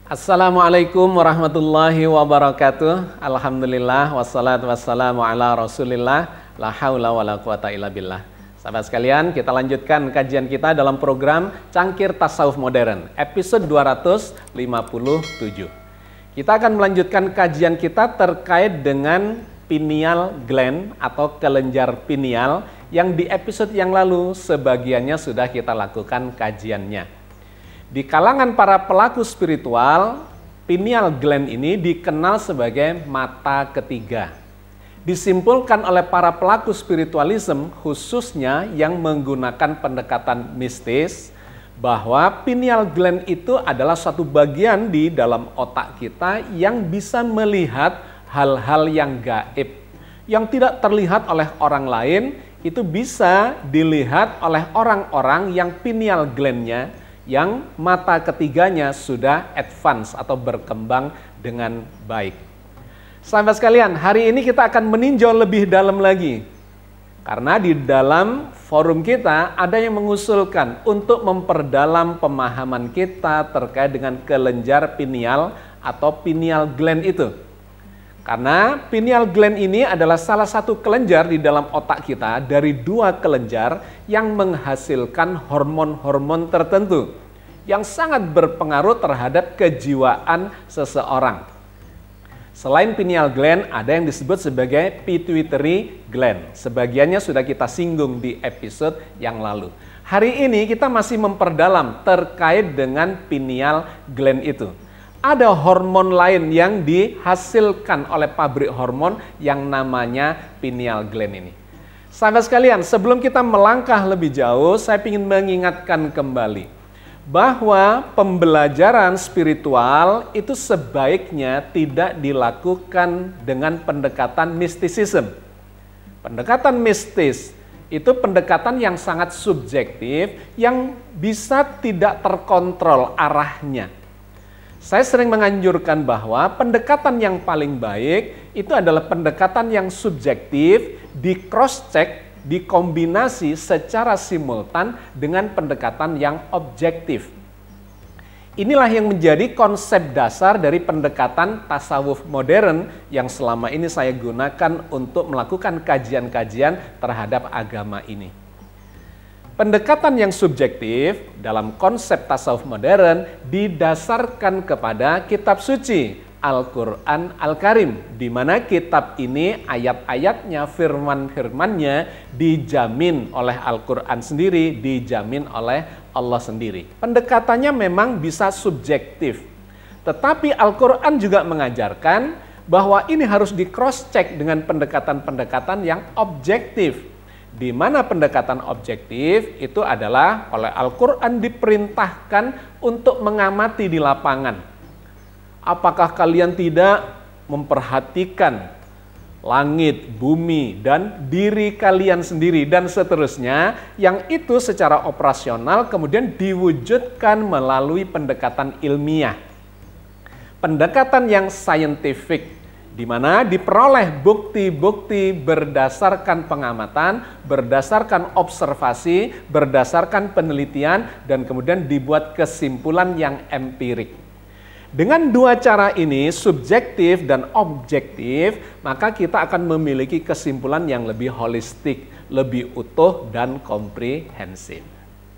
Assalamualaikum warahmatullahi wabarakatuh. Alhamdulillah wassalatu wassalamu ala rasulillah. La haula wa la quwata illa billah. Sahabat sekalian, kita lanjutkan kajian kita dalam program Cangkir Tasawuf Modern, episode 257. Kita akan melanjutkan kajian kita terkait dengan pineal gland atau kelenjar pineal yang di episode yang lalu sebagiannya sudah kita lakukan kajiannya. Di kalangan para pelaku spiritual, pineal gland ini dikenal sebagai mata ketiga. Disimpulkan oleh para pelaku spiritualisme, khususnya yang menggunakan pendekatan mistis, bahwa pineal gland itu adalah suatu bagian di dalam otak kita yang bisa melihat hal-hal yang gaib, yang tidak terlihat oleh orang lain, itu bisa dilihat oleh orang-orang yang pineal gland-nya, yang mata ketiganya sudah advance atau berkembang dengan baik. Sahabat sekalian, hari ini kita akan meninjau lebih dalam lagi. Karena di dalam forum kita ada yang mengusulkan untuk memperdalam pemahaman kita terkait dengan kelenjar pineal atau pineal gland itu. Karena pineal gland ini adalah salah satu kelenjar di dalam otak kita dari dua kelenjar yang menghasilkan hormon-hormon tertentu yang sangat berpengaruh terhadap kejiwaan seseorang. Selain pineal gland, ada yang disebut sebagai pituitary gland. Sebagiannya sudah kita singgung di episode yang lalu. Hari ini kita masih memperdalam terkait dengan pineal gland itu. Ada hormon lain yang dihasilkan oleh pabrik hormon yang namanya pineal gland ini. Sahabat sekalian, sebelum kita melangkah lebih jauh, saya ingin mengingatkan kembali bahwa pembelajaran spiritual itu sebaiknya tidak dilakukan dengan pendekatan mistisisme. Pendekatan mistis itu pendekatan yang sangat subjektif, yang bisa tidak terkontrol arahnya. Saya sering menganjurkan bahwa pendekatan yang paling baik itu adalah pendekatan yang subjektif, di cross-check, dikombinasi secara simultan dengan pendekatan yang objektif. Inilah yang menjadi konsep dasar dari pendekatan tasawuf modern yang selama ini saya gunakan untuk melakukan kajian-kajian terhadap agama ini. Pendekatan yang subjektif dalam konsep tasawuf modern didasarkan kepada kitab suci Al-Quran Al-Karim, di mana kitab ini ayat-ayatnya, firman-firmannya dijamin oleh Al-Quran sendiri, dijamin oleh Allah sendiri. Pendekatannya memang bisa subjektif, tetapi Al-Quran juga mengajarkan bahwa ini harus di-cross-check dengan pendekatan-pendekatan yang objektif. Di mana pendekatan objektif itu adalah oleh Al-Quran diperintahkan untuk mengamati di lapangan. Apakah kalian tidak memperhatikan langit, bumi, dan diri kalian sendiri, dan seterusnya, yang itu secara operasional kemudian diwujudkan melalui pendekatan ilmiah. Pendekatan yang scientific, di mana diperoleh bukti-bukti berdasarkan pengamatan, berdasarkan observasi, berdasarkan penelitian, dan kemudian dibuat kesimpulan yang empirik. Dengan dua cara ini, subjektif dan objektif, maka kita akan memiliki kesimpulan yang lebih holistik, lebih utuh dan komprehensif.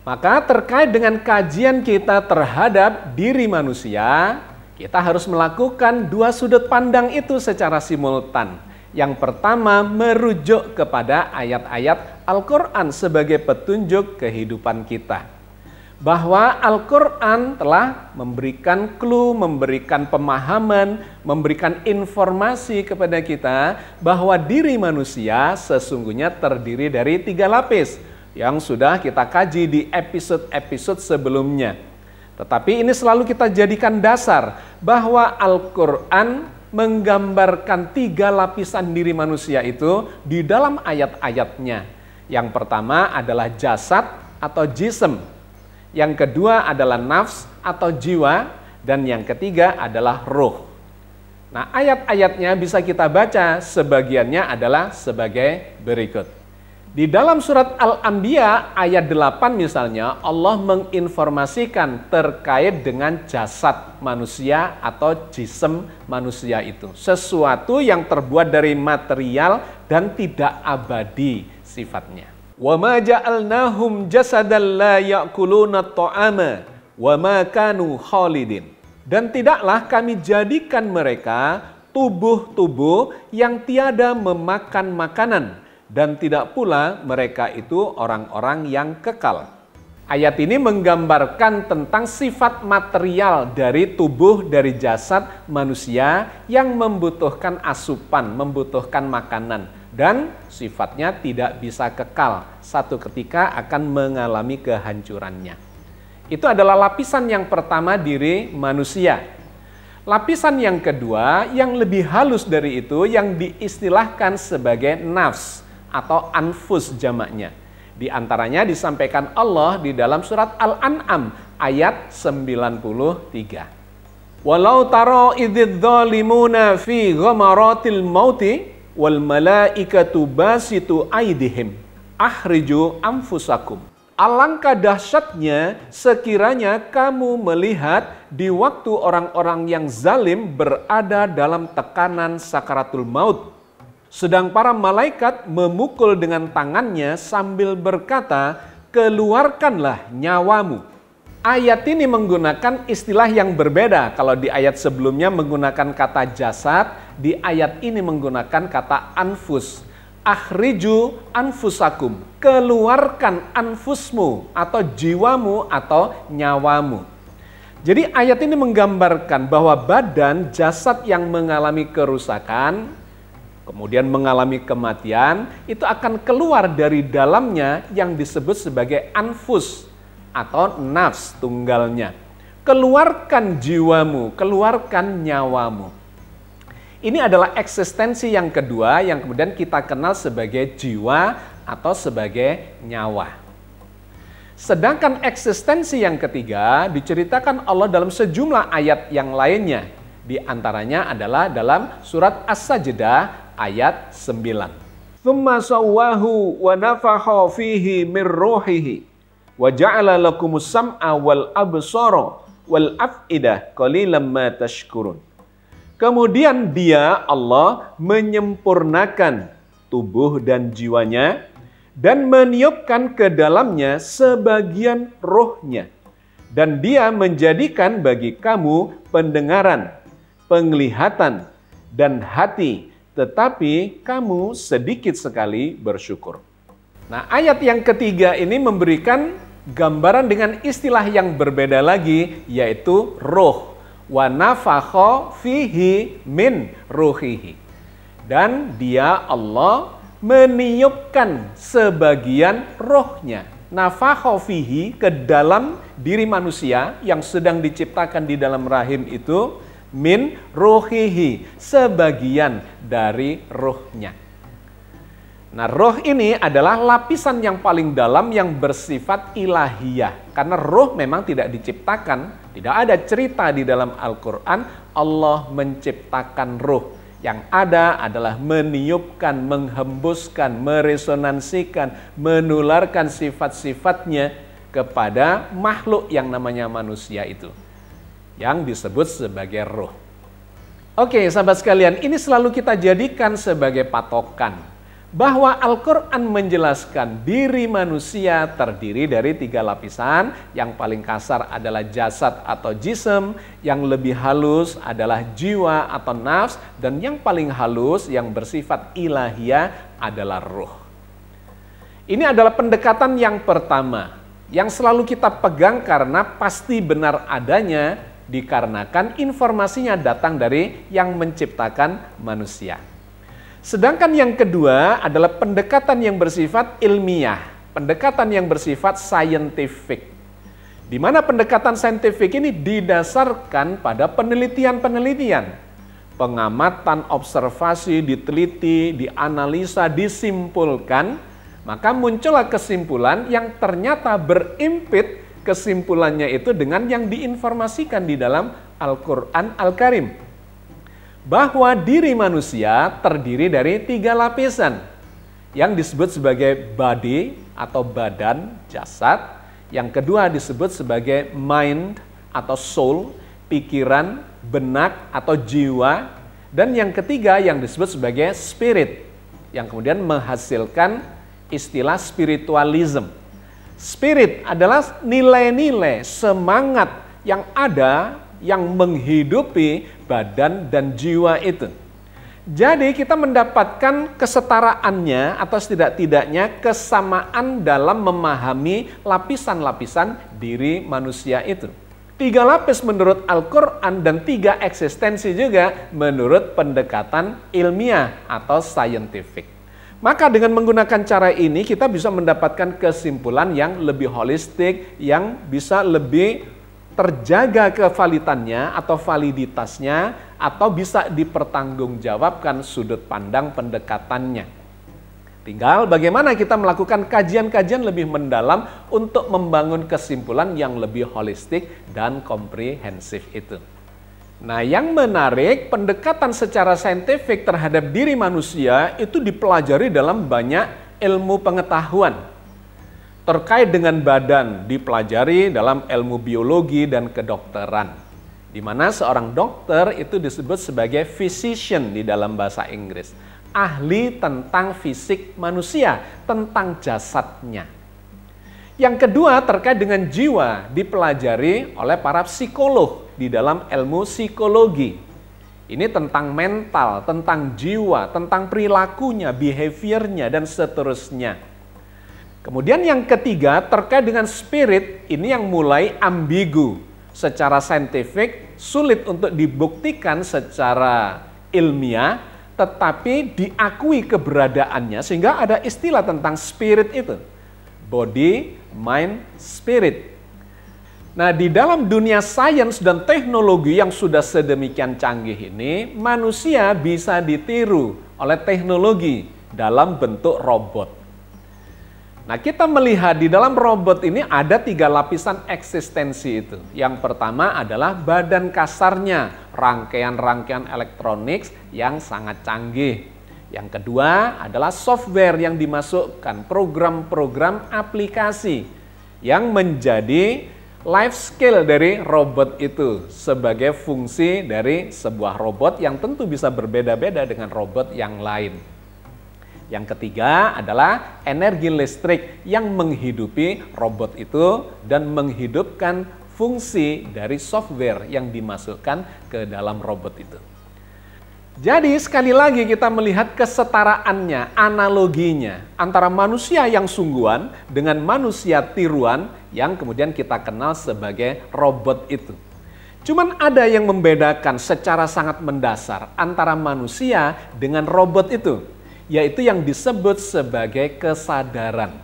Maka terkait dengan kajian kita terhadap diri manusia, kita harus melakukan dua sudut pandang itu secara simultan. Yang pertama, merujuk kepada ayat-ayat Al-Quran sebagai petunjuk kehidupan kita. bahwa Al-Quran telah memberikan clue, memberikan pemahaman, memberikan informasi kepada kita bahwa diri manusia sesungguhnya terdiri dari 3 lapis yang sudah kita kaji di episode-episode sebelumnya. Tetapi ini selalu kita jadikan dasar bahwa Al-Quran menggambarkan 3 lapisan diri manusia itu di dalam ayat-ayatnya. Yang pertama adalah jasad atau jism. Yang kedua adalah nafs atau jiwa, dan yang ketiga adalah ruh. Nah, ayat-ayatnya bisa kita baca, sebagiannya adalah sebagai berikut. Di dalam surat Al-Anbiya ayat 8 misalnya, Allah menginformasikan terkait dengan jasad manusia atau jism manusia itu. Sesuatu yang terbuat dari material dan tidak abadi sifatnya. Wa ma ja'alnahum jasadan la ya'kuluna ta'ama wa ma kanu khalidin. Dan tidaklah kami jadikan mereka tubuh-tubuh yang tiada memakan makanan, dan tidak pula mereka itu orang-orang yang kekal. Ayat ini menggambarkan tentang sifat material dari tubuh, dari jasad manusia yang membutuhkan asupan, membutuhkan makanan, dan sifatnya tidak bisa kekal, satu ketika akan mengalami kehancurannya. Itu adalah lapisan yang pertama diri manusia. Lapisan yang kedua yang lebih halus dari itu yang diistilahkan sebagai nafs atau anfus jamaknya. Di antaranya disampaikan Allah di dalam surat Al-An'am ayat 93. Walau taro idzidz zalimuna fi ghamaratil mauti wal malaikatu basitu aidihim akhriju anfusakum. Alangkah dahsyatnya sekiranya kamu melihat di waktu orang-orang yang zalim berada dalam tekanan sakaratul maut, sedang para malaikat memukul dengan tangannya sambil berkata, keluarkanlah nyawamu. Ayat ini menggunakan istilah yang berbeda. Kalau di ayat sebelumnya menggunakan kata jasad, di ayat ini menggunakan kata anfus. Akhriju anfusakum, keluarkan anfusmu atau jiwamu atau nyawamu. Jadi ayat ini menggambarkan bahwa badan jasad yang mengalami kerusakan, kemudian mengalami kematian, itu akan keluar dari dalamnya yang disebut sebagai anfus atau nafs tunggalnya. Keluarkan jiwamu, keluarkan nyawamu. Ini adalah eksistensi yang kedua yang kemudian kita kenal sebagai jiwa atau sebagai nyawa. Sedangkan eksistensi yang ketiga diceritakan Allah dalam sejumlah ayat yang lainnya. Di antaranya adalah dalam surat As-Sajdah ayat 9. Tsumma sawwahu wa nafakha fihi min ruhihi wa ja'ala lakumus sam'a wal absara wal af'idah qalilan ma tashkurun. Kemudian dia, Allah, menyempurnakan tubuh dan jiwanya dan meniupkan ke dalamnya sebagian rohnya. Dan dia menjadikan bagi kamu pendengaran, penglihatan, dan hati, tetapi kamu sedikit sekali bersyukur. Nah, ayat yang ketiga ini memberikan gambaran dengan istilah yang berbeda lagi, yaitu roh. Wa nafakha fihi min ruhihi. Dan dia, Allah, meniupkan sebagian rohnya. Nafakha fihi, ke dalam diri manusia yang sedang diciptakan di dalam rahim itu, min ruhihi, sebagian dari rohnya. Nah, roh ini adalah lapisan yang paling dalam yang bersifat ilahiyah. Karena roh memang tidak diciptakan, tidak ada cerita di dalam Al-Quran Allah menciptakan roh. Yang ada adalah meniupkan, menghembuskan, meresonansikan, menularkan sifat-sifatnya kepada makhluk yang namanya manusia itu, yang disebut sebagai roh. Oke, sahabat sekalian, ini selalu kita jadikan sebagai patokan bahwa Al-Quran menjelaskan diri manusia terdiri dari 3 lapisan. Yang paling kasar adalah jasad atau jism, yang lebih halus adalah jiwa atau nafs, dan yang paling halus yang bersifat ilahiyah adalah ruh. Ini adalah pendekatan yang pertama. yang selalu kita pegang karena pasti benar adanya dikarenakan informasinya datang dari yang menciptakan manusia. Sedangkan yang kedua adalah pendekatan yang bersifat ilmiah, pendekatan yang bersifat scientific. Di mana pendekatan saintifik ini didasarkan pada penelitian-penelitian, pengamatan, observasi, diteliti, dianalisa, disimpulkan, maka muncullah kesimpulan yang ternyata berimpit kesimpulannya itu dengan yang diinformasikan di dalam Al-Quran Al-Karim. Bahwa diri manusia terdiri dari 3 lapisan yang disebut sebagai body atau badan, jasad. Yang kedua disebut sebagai mind atau soul, pikiran, benak atau jiwa. Dan yang ketiga yang disebut sebagai spirit, yang kemudian menghasilkan istilah spiritualism. Spirit adalah nilai-nilai, semangat yang ada yang menghidupi badan dan jiwa itu. Jadi kita mendapatkan kesetaraannya atau setidak-tidaknya kesamaan dalam memahami lapisan-lapisan diri manusia itu. 3 lapis menurut Al-Quran dan 3 eksistensi juga menurut pendekatan ilmiah atau scientific. Maka dengan menggunakan cara ini kita bisa mendapatkan kesimpulan yang lebih holistik, yang bisa lebih terjaga kevalitannya atau validitasnya, atau bisa dipertanggungjawabkan sudut pandang pendekatannya. Tinggal bagaimana kita melakukan kajian-kajian lebih mendalam untuk membangun kesimpulan yang lebih holistik dan komprehensif itu. Nah, yang menarik, pendekatan secara saintifik terhadap diri manusia itu dipelajari dalam banyak ilmu pengetahuan. Terkait dengan badan dipelajari dalam ilmu biologi dan kedokteran, di mana seorang dokter itu disebut sebagai physician di dalam bahasa Inggris, ahli tentang fisik manusia, tentang jasadnya. Yang kedua terkait dengan jiwa dipelajari oleh para psikolog di dalam ilmu psikologi. Ini tentang mental, tentang jiwa, tentang perilakunya, behaviornya, dan seterusnya. Kemudian yang ketiga terkait dengan spirit, ini yang mulai ambigu. Secara saintifik sulit untuk dibuktikan secara ilmiah, tetapi diakui keberadaannya sehingga ada istilah tentang spirit itu. Body, mind, spirit. Nah, di dalam dunia sains dan teknologi yang sudah sedemikian canggih ini, manusia bisa ditiru oleh teknologi dalam bentuk robot. Nah, kita melihat di dalam robot ini ada 3 lapisan eksistensi itu. Yang pertama adalah badan kasarnya, rangkaian-rangkaian elektronik yang sangat canggih. Yang kedua adalah software yang dimasukkan, program-program aplikasi yang menjadi life skill dari robot itu sebagai fungsi dari sebuah robot yang tentu bisa berbeda-beda dengan robot yang lain. Yang ketiga adalah energi listrik yang menghidupi robot itu dan menghidupkan fungsi dari software yang dimasukkan ke dalam robot itu. Jadi sekali lagi kita melihat kesetaraannya, analoginya antara manusia yang sungguhan dengan manusia tiruan yang kemudian kita kenal sebagai robot itu. Cuman ada yang membedakan secara sangat mendasar antara manusia dengan robot itu, yaitu yang disebut sebagai kesadaran.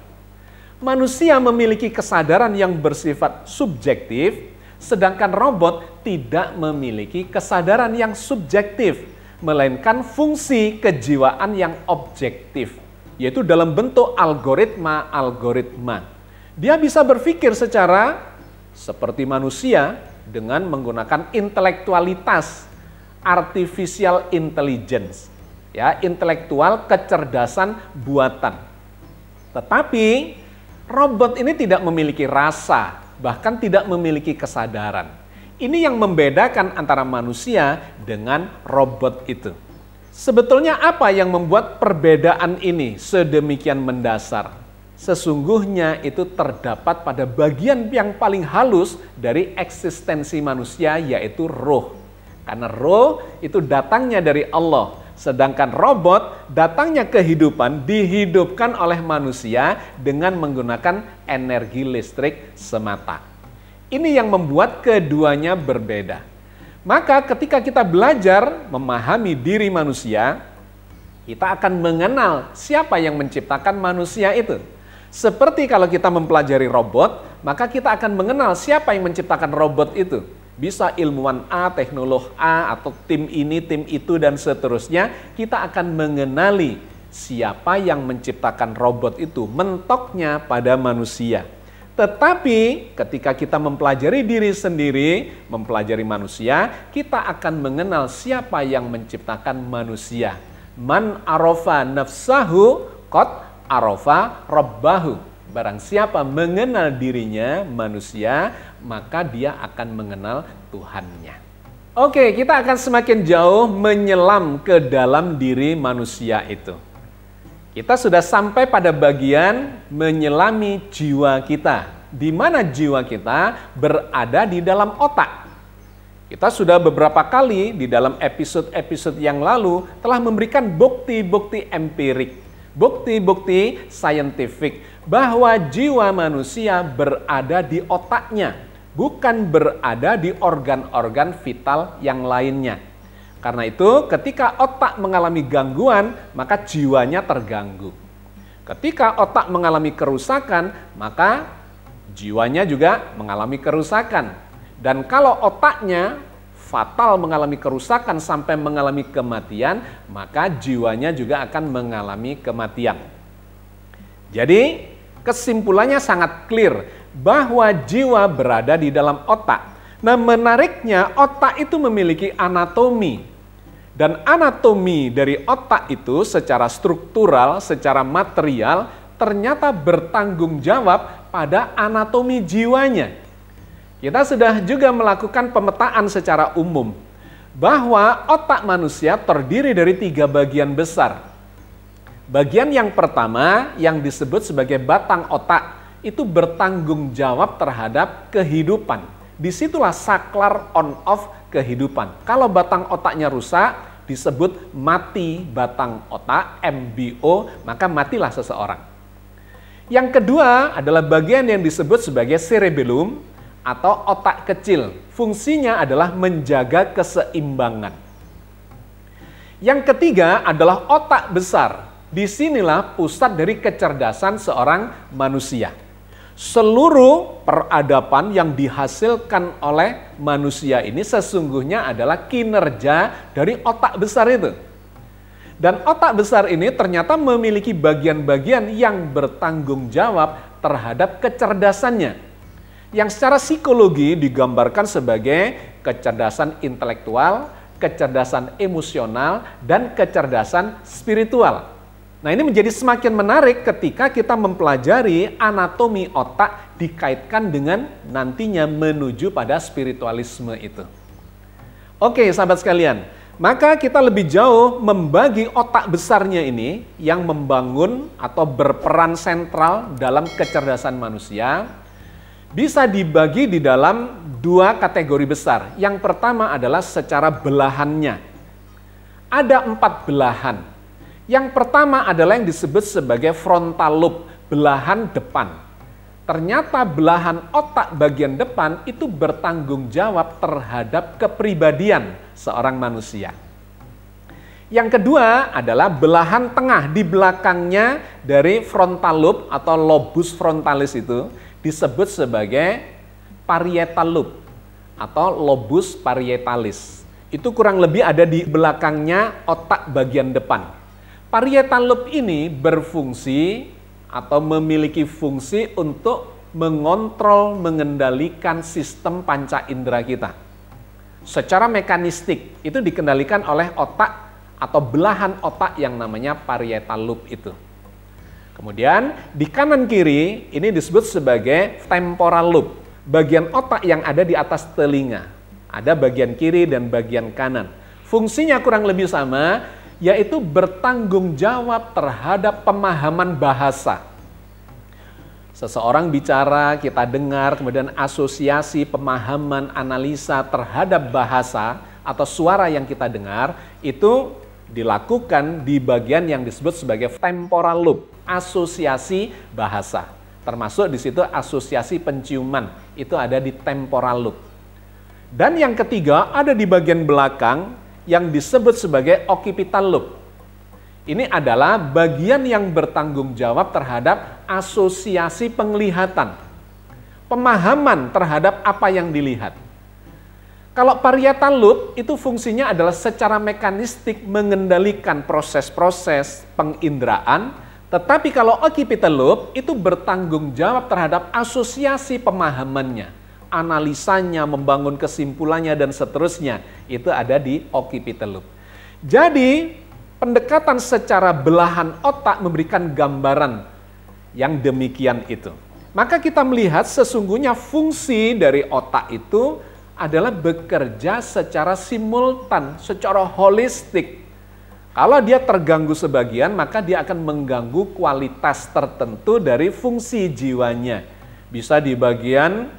Manusia memiliki kesadaran yang bersifat subjektif, sedangkan robot tidak memiliki kesadaran yang subjektif, melainkan fungsi kejiwaan yang objektif, yaitu dalam bentuk algoritma-algoritma. Dia bisa berpikir secara seperti manusia dengan menggunakan intelektualitas, artificial intelligence. Ya, intelektual kecerdasan buatan. Tetapi robot ini tidak memiliki rasa, bahkan tidak memiliki kesadaran. Ini yang membedakan antara manusia dengan robot itu. Sebetulnya apa yang membuat perbedaan ini sedemikian mendasar? Sesungguhnya itu terdapat pada bagian yang paling halus dari eksistensi manusia, yaitu roh. Karena roh itu datangnya dari Allah. Sedangkan robot datangnya kehidupan dihidupkan oleh manusia dengan menggunakan energi listrik semata. Ini yang membuat keduanya berbeda. Maka ketika kita belajar memahami diri manusia, kita akan mengenal siapa yang menciptakan manusia itu. Seperti kalau kita mempelajari robot, maka kita akan mengenal siapa yang menciptakan robot itu. Bisa ilmuwan A, teknolog A, atau tim ini, tim itu, dan seterusnya. Kita akan mengenali siapa yang menciptakan robot itu, mentoknya pada manusia. Tetapi ketika kita mempelajari diri sendiri, mempelajari manusia, kita akan mengenal siapa yang menciptakan manusia. Man arofa nafsahu qad arofa rabbahu. Barang siapa mengenal dirinya manusia, maka dia akan mengenal Tuhannya. Oke, kita akan semakin jauh menyelam ke dalam diri manusia itu. Kita sudah sampai pada bagian menyelami jiwa kita. Di mana jiwa kita berada di dalam otak. Kita sudah beberapa kali di dalam episode-episode yang lalu telah memberikan bukti-bukti empirik, bukti-bukti saintifik bahwa jiwa manusia berada di otaknya, bukan berada di organ-organ vital yang lainnya. Karena itu, ketika otak mengalami gangguan, maka jiwanya terganggu. Ketika otak mengalami kerusakan, maka jiwanya juga mengalami kerusakan. Dan kalau otaknya fatal mengalami kerusakan sampai mengalami kematian, maka jiwanya juga akan mengalami kematian. Jadi, kesimpulannya sangat clear bahwa jiwa berada di dalam otak. Nah, menariknya otak itu memiliki anatomi. Dan anatomi dari otak itu secara struktural, secara material, ternyata bertanggung jawab pada anatomi jiwanya. Kita sudah juga melakukan pemetaan secara umum bahwa otak manusia terdiri dari 3 bagian besar. Bagian yang pertama yang disebut sebagai batang otak itu bertanggung jawab terhadap kehidupan. Disitulah saklar on-off kehidupan. Kalau batang otaknya rusak, disebut mati batang otak, MBO, maka matilah seseorang. Yang kedua adalah bagian yang disebut sebagai cerebellum atau otak kecil. Fungsinya adalah menjaga keseimbangan. Yang ketiga adalah otak besar. Disinilah pusat dari kecerdasan seorang manusia. Seluruh peradaban yang dihasilkan oleh manusia ini sesungguhnya adalah kinerja dari otak besar itu. Dan otak besar ini ternyata memiliki bagian-bagian yang bertanggung jawab terhadap kecerdasannya. Yang secara psikologi digambarkan sebagai kecerdasan intelektual, kecerdasan emosional, dan kecerdasan spiritual. Nah, ini menjadi semakin menarik ketika kita mempelajari anatomi otak dikaitkan dengan nantinya menuju pada spiritualisme itu. Oke, sahabat sekalian, maka kita lebih jauh membagi otak besarnya ini yang membangun atau berperan sentral dalam kecerdasan manusia bisa dibagi di dalam 2 kategori besar. Yang pertama adalah secara belahannya. Ada 4 belahan. Yang pertama adalah yang disebut sebagai frontal lobe, belahan depan. Ternyata belahan otak bagian depan itu bertanggung jawab terhadap kepribadian seorang manusia. Yang kedua adalah belahan tengah, di belakangnya dari frontal lobe atau lobus frontalis itu disebut sebagai parietal lobe atau lobus parietalis. Itu kurang lebih ada di belakangnya otak bagian depan. Parietal lobe ini berfungsi atau memiliki fungsi untuk mengontrol, mengendalikan sistem panca indera kita. Secara mekanistik itu dikendalikan oleh otak atau belahan otak yang namanya parietal lobe itu. Kemudian di kanan kiri ini disebut sebagai temporal lobe, bagian otak yang ada di atas telinga. Ada bagian kiri dan bagian kanan. Fungsinya kurang lebih sama, yaitu bertanggung jawab terhadap pemahaman bahasa. Seseorang bicara, kita dengar, kemudian asosiasi, pemahaman, analisa terhadap bahasa atau suara yang kita dengar, itu dilakukan di bagian yang disebut sebagai temporal lobe, asosiasi bahasa. Termasuk di situ asosiasi penciuman, itu ada di temporal lobe. Dan yang ketiga ada di bagian belakang yang disebut sebagai occipital lobe. Ini adalah bagian yang bertanggung jawab terhadap asosiasi penglihatan, pemahaman terhadap apa yang dilihat. Kalau parietal lobe itu fungsinya adalah secara mekanistik mengendalikan proses-proses penginderaan, tetapi kalau occipital lobe itu bertanggung jawab terhadap asosiasi pemahamannya, analisanya, membangun kesimpulannya, dan seterusnya. Itu ada di occipital lobe. Jadi, pendekatan secara belahan otak memberikan gambaran yang demikian itu. Maka kita melihat sesungguhnya fungsi dari otak itu adalah bekerja secara simultan, secara holistik. Kalau dia terganggu sebagian, maka dia akan mengganggu kualitas tertentu dari fungsi jiwanya. Bisa di bagian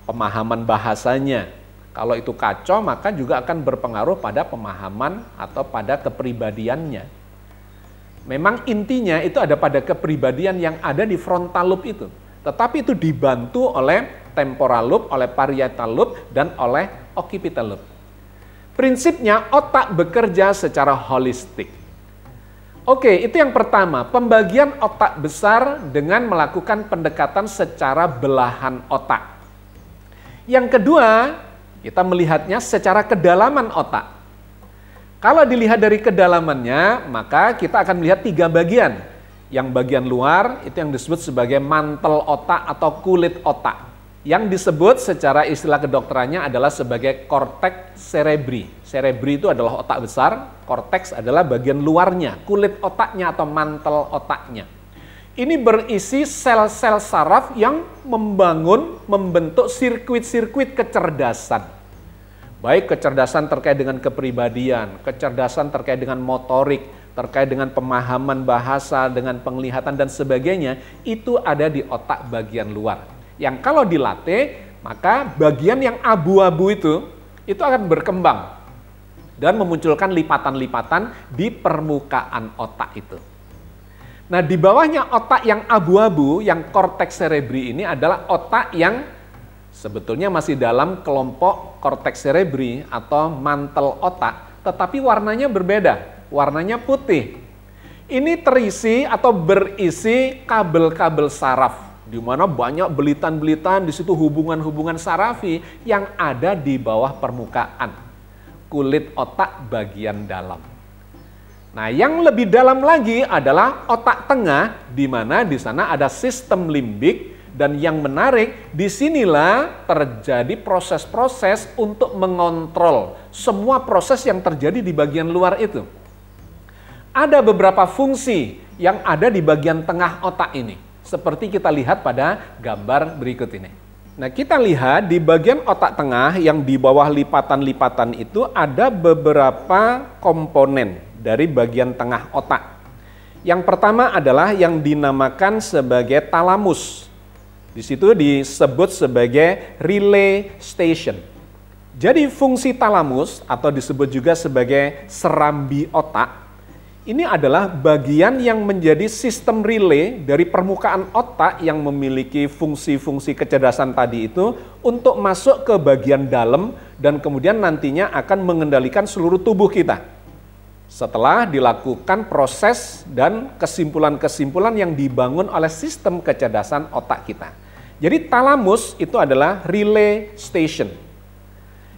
pemahaman bahasanya. Kalau itu kacau, maka juga akan berpengaruh pada pemahaman atau pada kepribadiannya. Memang intinya itu ada pada kepribadian yang ada di frontal lobe itu. Tetapi itu dibantu oleh temporal lobe, oleh parietal lobe, dan oleh occipital lobe. Prinsipnya otak bekerja secara holistik. Oke, itu yang pertama, pembagian otak besar dengan melakukan pendekatan secara belahan otak. Yang kedua, kita melihatnya secara kedalaman otak. Kalau dilihat dari kedalamannya, maka kita akan melihat 3 bagian. Yang bagian luar, itu yang disebut sebagai mantel otak atau kulit otak. Yang disebut secara istilah kedokterannya adalah sebagai korteks cerebri. Cerebri itu adalah otak besar, korteks adalah bagian luarnya, kulit otaknya atau mantel otaknya. Ini berisi sel-sel saraf yang membentuk sirkuit-sirkuit kecerdasan. Baik kecerdasan terkait dengan kepribadian, kecerdasan terkait dengan motorik, terkait dengan pemahaman bahasa, dengan penglihatan dan sebagainya, itu ada di otak bagian luar. Yang kalau dilatih, maka bagian yang abu-abu itu akan berkembang dan memunculkan lipatan-lipatan di permukaan otak itu. Nah, di bawahnya otak yang abu-abu, yang korteks cerebri ini adalah otak yang sebetulnya masih dalam kelompok korteks cerebri atau mantel otak, tetapi warnanya berbeda, warnanya putih. Ini terisi atau berisi kabel-kabel saraf, di mana banyak belitan-belitan, di situ hubungan-hubungan sarafi yang ada di bawah permukaan kulit otak bagian dalam. Nah, yang lebih dalam lagi adalah otak tengah, di mana di sana ada sistem limbik, dan yang menarik, disinilah terjadi proses-proses untuk mengontrol semua proses yang terjadi di bagian luar itu. Ada beberapa fungsi yang ada di bagian tengah otak ini, seperti kita lihat pada gambar berikut ini. Nah, kita lihat di bagian otak tengah yang di bawah lipatan-lipatan itu ada beberapa komponen dari bagian tengah otak. Yang pertama adalah yang dinamakan sebagai talamus. Di situ disebut sebagai relay station. Jadi fungsi talamus atau disebut juga sebagai serambi otak, ini adalah bagian yang menjadi sistem relay dari permukaan otak yang memiliki fungsi-fungsi kecerdasan tadi itu untuk masuk ke bagian dalam dan kemudian nantinya akan mengendalikan seluruh tubuh kita. Setelah dilakukan proses dan kesimpulan-kesimpulan yang dibangun oleh sistem kecerdasan otak kita. Jadi talamus itu adalah relay station.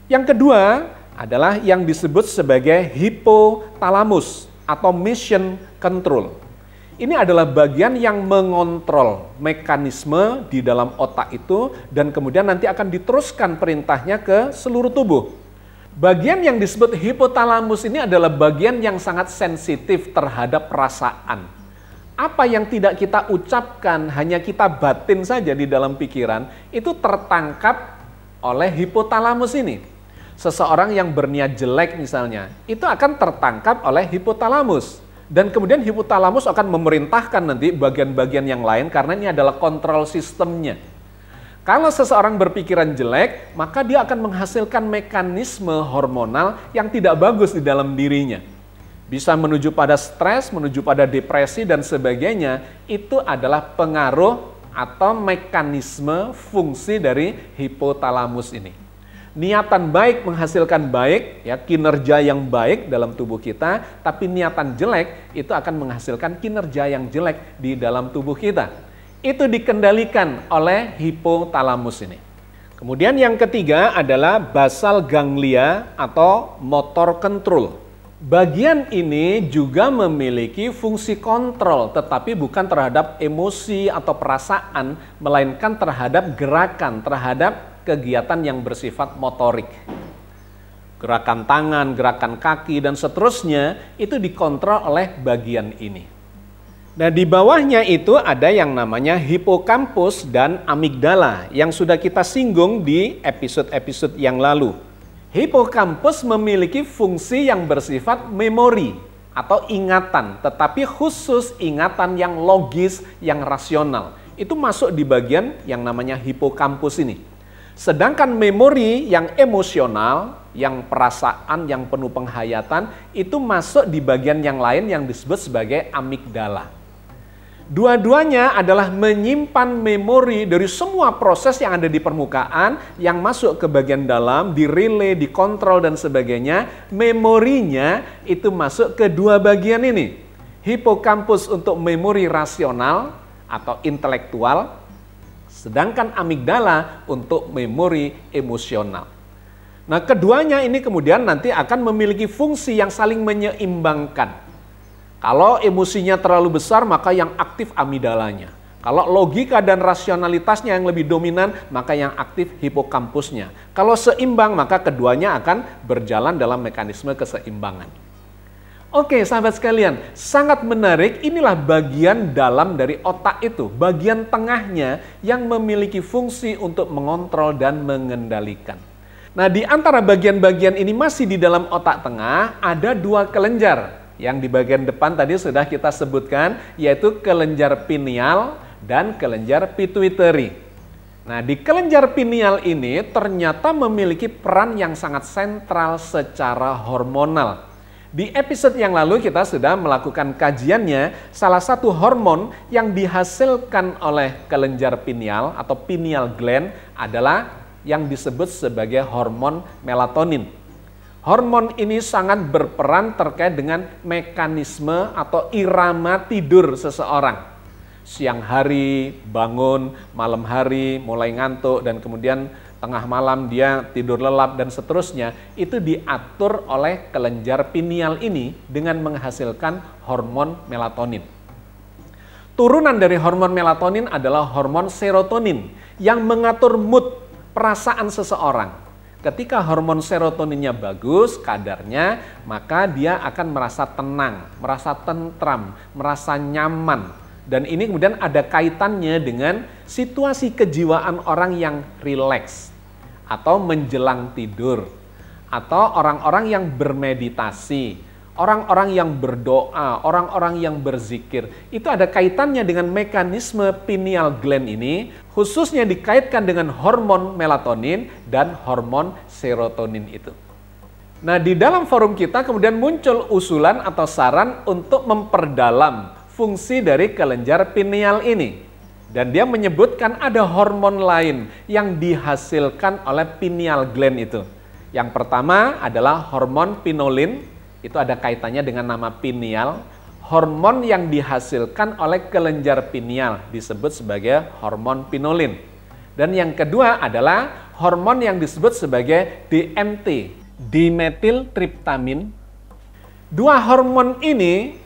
Yang kedua adalah yang disebut sebagai hipotalamus atau mission control. Ini adalah bagian yang mengontrol mekanisme di dalam otak itu dan kemudian nanti akan diteruskan perintahnya ke seluruh tubuh. Bagian yang disebut hipotalamus ini adalah bagian yang sangat sensitif terhadap perasaan. Apa yang tidak kita ucapkan, hanya kita batin saja di dalam pikiran, itu tertangkap oleh hipotalamus ini. Seseorang yang berniat jelek misalnya, itu akan tertangkap oleh hipotalamus. Dan kemudian hipotalamus akan memerintahkan nanti bagian-bagian yang lain karena ini adalah kontrol sistemnya. Kalau seseorang berpikiran jelek, maka dia akan menghasilkan mekanisme hormonal yang tidak bagus di dalam dirinya. bisa menuju pada stres, menuju pada depresi dan sebagainya, itu adalah pengaruh atau mekanisme fungsi dari hipotalamus ini. Niatan baik menghasilkan baik, ya, kinerja yang baik dalam tubuh kita, tapi niatan jelek itu akan menghasilkan kinerja yang jelek di dalam tubuh kita. Itu dikendalikan oleh hipotalamus ini. Kemudian yang ketiga adalah basal ganglia atau motor control. Bagian ini juga memiliki fungsi kontrol, tetapi bukan terhadap emosi atau perasaan, melainkan terhadap gerakan, terhadap kegiatan yang bersifat motorik. Gerakan tangan, gerakan kaki, dan seterusnya itu dikontrol oleh bagian ini. Nah, di bawahnya itu ada yang namanya hipokampus dan amigdala yang sudah kita singgung di episode-episode yang lalu. Hipokampus memiliki fungsi yang bersifat memori atau ingatan, tetapi khusus ingatan yang logis, yang rasional. Itu masuk di bagian yang namanya hipokampus ini. Sedangkan memori yang emosional, yang perasaan, yang penuh penghayatan, itu masuk di bagian yang lain yang disebut sebagai amigdala. Dua-duanya adalah menyimpan memori dari semua proses yang ada di permukaan, yang masuk ke bagian dalam, direlay, dikontrol, dan sebagainya. Memorinya itu masuk ke dua bagian ini. Hipokampus untuk memori rasional atau intelektual, sedangkan amigdala untuk memori emosional. Nah, keduanya ini kemudian nanti akan memiliki fungsi yang saling menyeimbangkan. Kalau emosinya terlalu besar, maka yang aktif amigdalanya. Kalau logika dan rasionalitasnya yang lebih dominan, maka yang aktif hipokampusnya. Kalau seimbang, maka keduanya akan berjalan dalam mekanisme keseimbangan. Oke, sahabat sekalian, sangat menarik. Inilah bagian dalam dari otak itu, bagian tengahnya yang memiliki fungsi untuk mengontrol dan mengendalikan. Nah, di antara bagian-bagian ini masih di dalam otak tengah ada dua kelenjar. Yang di bagian depan tadi sudah kita sebutkan, yaitu kelenjar pineal dan kelenjar pituitary. Nah, di kelenjar pineal ini ternyata memiliki peran yang sangat sentral secara hormonal. Di episode yang lalu kita sudah melakukan kajiannya, salah satu hormon yang dihasilkan oleh kelenjar pineal atau pineal gland adalah yang disebut sebagai hormon melatonin. Hormon ini sangat berperan terkait dengan mekanisme atau irama tidur seseorang. Siang hari bangun, malam hari mulai ngantuk, dan kemudian tengah malam dia tidur lelap dan seterusnya, itu diatur oleh kelenjar pineal ini dengan menghasilkan hormon melatonin. Turunan dari hormon melatonin adalah hormon serotonin yang mengatur mood, perasaan seseorang. Ketika hormon serotoninnya bagus kadarnya, maka dia akan merasa tenang, merasa tentram, merasa nyaman. Dan ini kemudian ada kaitannya dengan situasi kejiwaan orang yang rileks, atau menjelang tidur, atau orang-orang yang bermeditasi, orang-orang yang berdoa, orang-orang yang berzikir. Itu ada kaitannya dengan mekanisme pineal gland ini, khususnya dikaitkan dengan hormon melatonin dan hormon serotonin itu. Nah, di dalam forum kita kemudian muncul usulan atau saran untuk memperdalam fungsi dari kelenjar pineal ini. Dan dia menyebutkan ada hormon lain yang dihasilkan oleh pineal gland itu. Yang pertama adalah hormon pinolin, itu ada kaitannya dengan nama pineal. Hormon yang dihasilkan oleh kelenjar pineal disebut sebagai hormon pinolin. Dan yang kedua adalah hormon yang disebut sebagai DMT, dimethyltryptamin. Dua hormon ini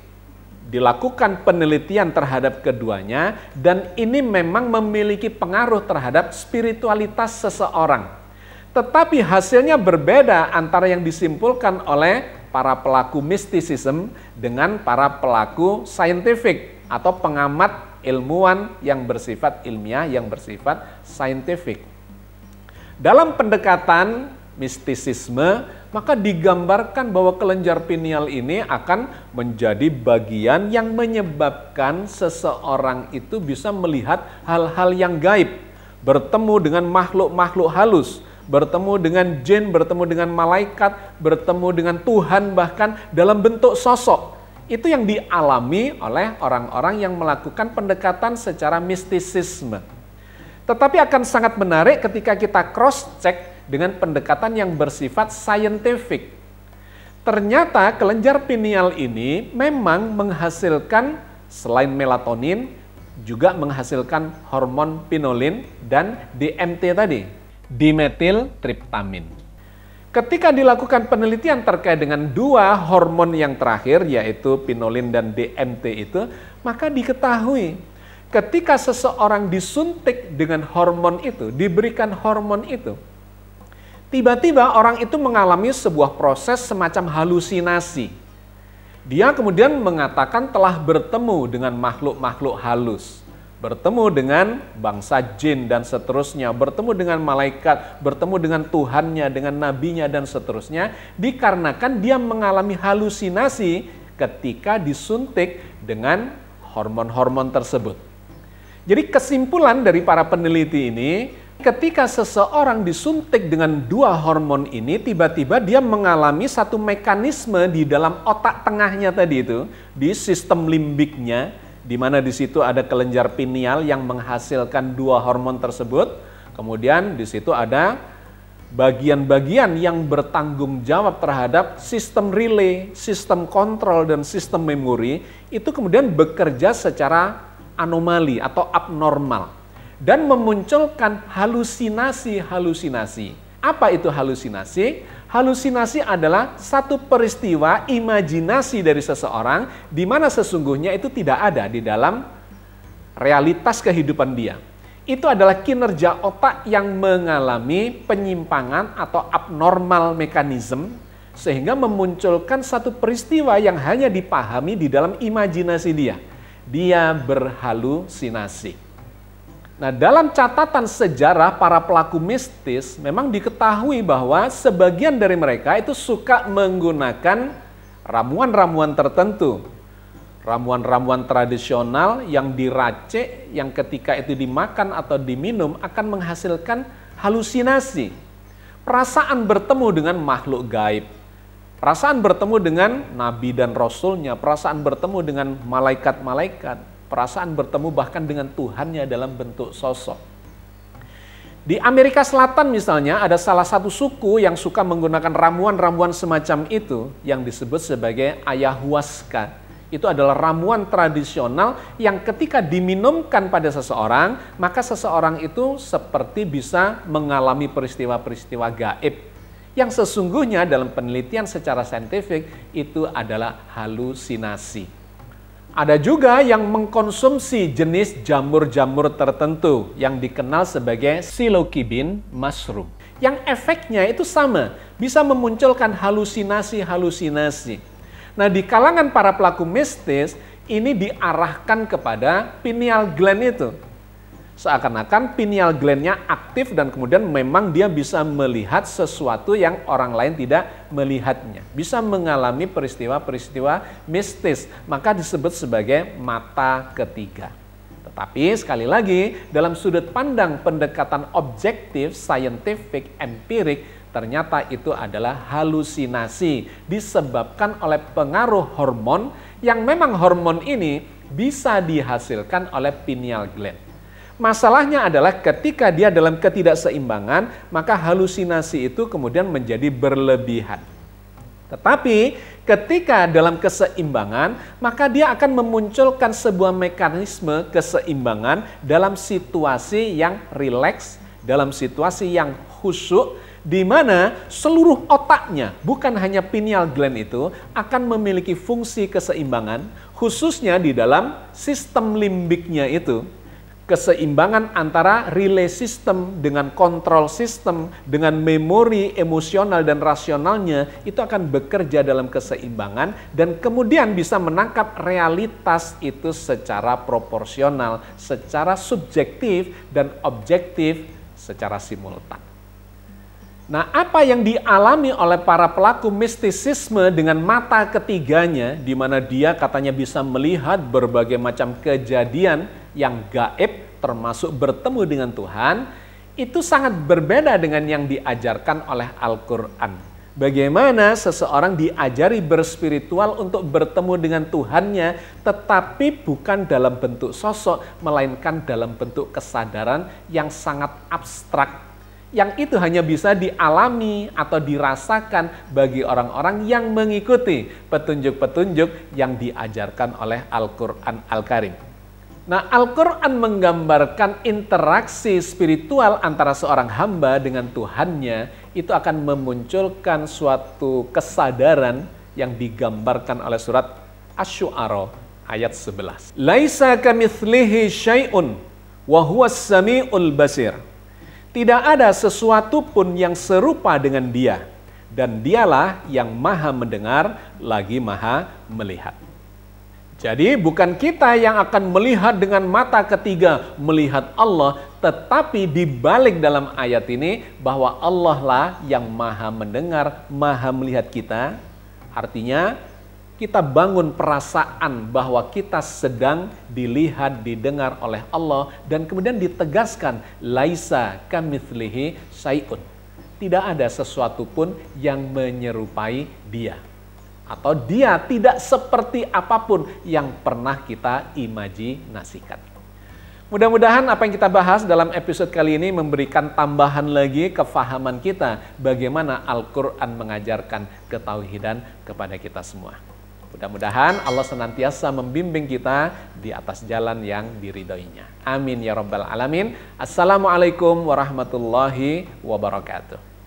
dilakukan penelitian terhadap keduanya, dan ini memang memiliki pengaruh terhadap spiritualitas seseorang. Tetapi hasilnya berbeda antara yang disimpulkan oleh para pelaku mistisism dengan para pelaku saintifik atau pengamat ilmuwan yang bersifat ilmiah, yang bersifat saintifik. Dalam pendekatan mistisisme, maka digambarkan bahwa kelenjar pineal ini akan menjadi bagian yang menyebabkan seseorang itu bisa melihat hal-hal yang gaib, bertemu dengan makhluk-makhluk halus, bertemu dengan jin, bertemu dengan malaikat, bertemu dengan Tuhan bahkan dalam bentuk sosok. Itu yang dialami oleh orang-orang yang melakukan pendekatan secara mistisisme. Tetapi akan sangat menarik ketika kita cross-check dengan pendekatan yang bersifat scientific. Ternyata kelenjar pineal ini memang menghasilkan selain melatonin, juga menghasilkan hormon pinolin dan DMT tadi, dimetiltriptamin. Ketika dilakukan penelitian terkait dengan dua hormon yang terakhir, yaitu pinolin dan DMT itu, maka diketahui ketika seseorang disuntik dengan hormon itu, diberikan hormon itu, tiba-tiba orang itu mengalami sebuah proses semacam halusinasi. Dia kemudian mengatakan telah bertemu dengan makhluk-makhluk halus, bertemu dengan bangsa jin dan seterusnya, bertemu dengan malaikat, bertemu dengan Tuhannya, dengan nabinya dan seterusnya, dikarenakan dia mengalami halusinasi ketika disuntik dengan hormon-hormon tersebut. Jadi kesimpulan dari para peneliti ini, ketika seseorang disuntik dengan dua hormon ini, tiba-tiba dia mengalami satu mekanisme di dalam otak tengahnya tadi itu, di sistem limbiknya, di mana di situ ada kelenjar pineal yang menghasilkan dua hormon tersebut. Kemudian di situ ada bagian-bagian yang bertanggung jawab terhadap sistem relay, sistem kontrol, dan sistem memori, itu kemudian bekerja secara anomali atau abnormal dan memunculkan halusinasi-halusinasi. Apa itu halusinasi? Halusinasi adalah satu peristiwa imajinasi dari seseorang di mana sesungguhnya itu tidak ada di dalam realitas kehidupan dia. Itu adalah kinerja otak yang mengalami penyimpangan atau abnormal mekanisme sehingga memunculkan satu peristiwa yang hanya dipahami di dalam imajinasi dia. Dia berhalusinasi. Nah, dalam catatan sejarah para pelaku mistis, memang diketahui bahwa sebagian dari mereka itu suka menggunakan ramuan-ramuan tertentu. Ramuan-ramuan tradisional yang diracik, yang ketika itu dimakan atau diminum akan menghasilkan halusinasi. Perasaan bertemu dengan makhluk gaib. Perasaan bertemu dengan nabi dan rasulnya, perasaan bertemu dengan malaikat-malaikat. Perasaan bertemu bahkan dengan Tuhannya dalam bentuk sosok. Di Amerika Selatan misalnya ada salah satu suku yang suka menggunakan ramuan-ramuan semacam itu yang disebut sebagai ayahuasca. Itu adalah ramuan tradisional yang ketika diminumkan pada seseorang, maka seseorang itu seperti bisa mengalami peristiwa-peristiwa gaib. Yang sesungguhnya dalam penelitian secara saintifik itu adalah halusinasi. Ada juga yang mengkonsumsi jenis jamur-jamur tertentu yang dikenal sebagai psilocybin mushroom. Yang efeknya itu sama, bisa memunculkan halusinasi-halusinasi. Nah, di kalangan para pelaku mistis, ini diarahkan kepada pineal gland itu. Seakan-akan pineal gland-nya aktif dan kemudian memang dia bisa melihat sesuatu yang orang lain tidak melihatnya. Bisa mengalami peristiwa-peristiwa mistis, maka disebut sebagai mata ketiga. Tetapi sekali lagi, dalam sudut pandang pendekatan objektif, scientific, empirik, ternyata itu adalah halusinasi disebabkan oleh pengaruh hormon yang memang hormon ini bisa dihasilkan oleh pineal gland. Masalahnya adalah ketika dia dalam ketidakseimbangan, maka halusinasi itu kemudian menjadi berlebihan. Tetapi ketika dalam keseimbangan, maka dia akan memunculkan sebuah mekanisme keseimbangan dalam situasi yang rileks, dalam situasi yang khusyuk, di mana seluruh otaknya, bukan hanya pineal gland itu, akan memiliki fungsi keseimbangan, khususnya di dalam sistem limbiknya itu. Keseimbangan antara relay system dengan kontrol sistem, dengan memori emosional dan rasionalnya, itu akan bekerja dalam keseimbangan dan kemudian bisa menangkap realitas itu secara proporsional, secara subjektif dan objektif secara simultan. Nah, apa yang dialami oleh para pelaku mistisisme dengan mata ketiganya, di mana dia katanya bisa melihat berbagai macam kejadian yang gaib, termasuk bertemu dengan Tuhan, itu sangat berbeda dengan yang diajarkan oleh Al-Quran. Bagaimana seseorang diajari berspiritual untuk bertemu dengan Tuhannya, tetapi bukan dalam bentuk sosok, melainkan dalam bentuk kesadaran yang sangat abstrak. Yang itu hanya bisa dialami atau dirasakan bagi orang-orang yang mengikuti petunjuk-petunjuk yang diajarkan oleh Al-Quran Al-Karim. Nah, Al-Quran menggambarkan interaksi spiritual antara seorang hamba dengan Tuhannya, itu akan memunculkan suatu kesadaran yang digambarkan oleh surat Asy-Syu'ara ayat 11. Laisa kamitslihi syai'un wa huwas samiul basir. Tidak ada sesuatu pun yang serupa dengan Dia, dan Dialah yang Maha mendengar lagi Maha melihat. Jadi bukan kita yang akan melihat dengan mata ketiga, melihat Allah, tetapi dibalik dalam ayat ini bahwa Allah lah yang Maha mendengar, Maha melihat kita. Artinya kita bangun perasaan bahwa kita sedang dilihat, didengar oleh Allah, dan kemudian ditegaskan laisa kamitslihi syai'un. Tidak ada sesuatu pun yang menyerupai Dia. Atau Dia tidak seperti apapun yang pernah kita imajinasikan. Mudah-mudahan apa yang kita bahas dalam episode kali ini memberikan tambahan lagi kefahaman kita bagaimana Al-Quran mengajarkan ketauhidan kepada kita semua. Mudah-mudahan Allah senantiasa membimbing kita di atas jalan yang diridhoinya. Amin ya rabbal alamin. Assalamualaikum warahmatullahi wabarakatuh.